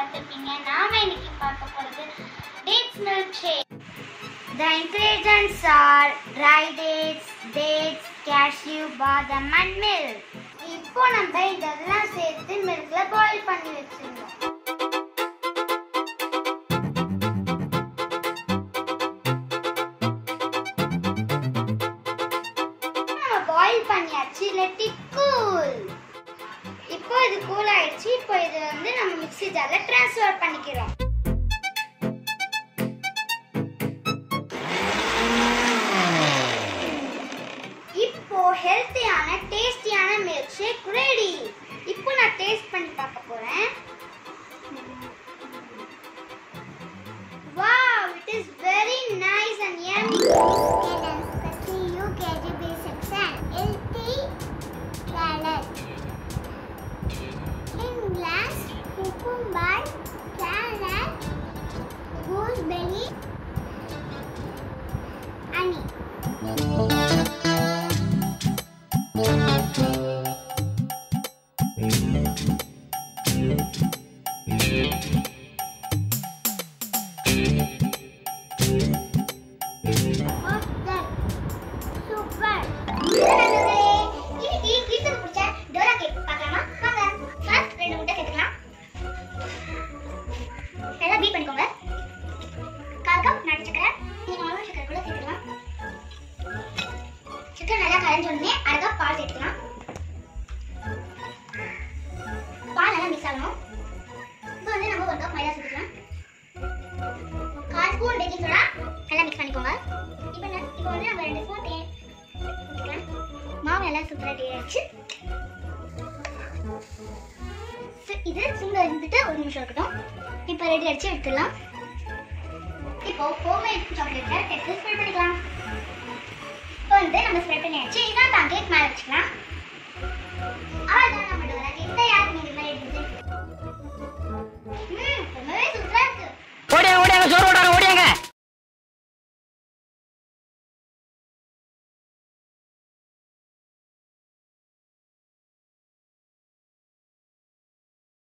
பார்த்திருப்பீங்க. நாம இன்னைக்கு பார்க்க போறது dates milkshake. The ingredients are dry dates, cashew, badam and milk. இப்போ நம்ம இதெல்லாம் சேர்த்து மில்க்ல பாயில் பண்ணி வச்சிருந்தோம். பாயில் பண்ணியாச்சு. let it cool. இப்போ இது கூல் ஆயிடுச்சு. இப்போ இது வந்து நம்ம மிக்ஸி ஜார்ல ட்ரான்ஸ்ஃபர் பண்ணிக்கிறோம். இப்போ ஹெல்த்தியான டேஸ்டியான மில்க் ஷேக் ரெடி. இப்போ நான் டேஸ்ட் பண்ணி பார்க்க போறேன். Wow, it is very nice and yummy. Cucumber, carrot, gooseberry, honey. Super. Ini kita punya Dora cake. Pakai apa? First, ரெண்டு முட்டை சேர்த்துக்கலாம். நல்லா பீட் பண்ணிக்கோங்க. 1/4 கப் நாட்டு சக்கரை. நீங்க மாவு சக்கரை கூட சேர்த்துக்கலாம். சக்கரை நல்லா கரைஞ்ச உடனே 1/2 கப் பால் சேர்த்துக்கலாம். பால் நல்லா மிக்ஸ் ஆகணும். இப்போ வந்து நம்ம 1 கப் மைதா சேர்த்துக்கலாம். 1/4 ஸ்பூன் பேக்கிங் சோடா நல்லா மிக்ஸ் பண்ணிக்கோங்க. இப்போ வந்து நம்ம 2 ஸ்பூன் தேன் ஊத்திக்கலாம். மாவு நல்லா சூப்பரா ரெடி ஆயிடுச்சு. இது சிம்ல இருந்துட்டு 1 நிமிஷம் இருக்கட்டும். இப்போ ரெடி ஆயிடுச்சு, எடுத்துடலாம். இப்போ ஹோம்மேட் சாக்லேட்டை டெஸ்ட் ஸ்ப்ரெட் பண்ணிக்கலாம். இப்போ வந்து நம்ம ஸ்ப்ரெட் பண்ணியாச்சு. இதான் தான் கேக் மேலே வச்சுக்கலாம்.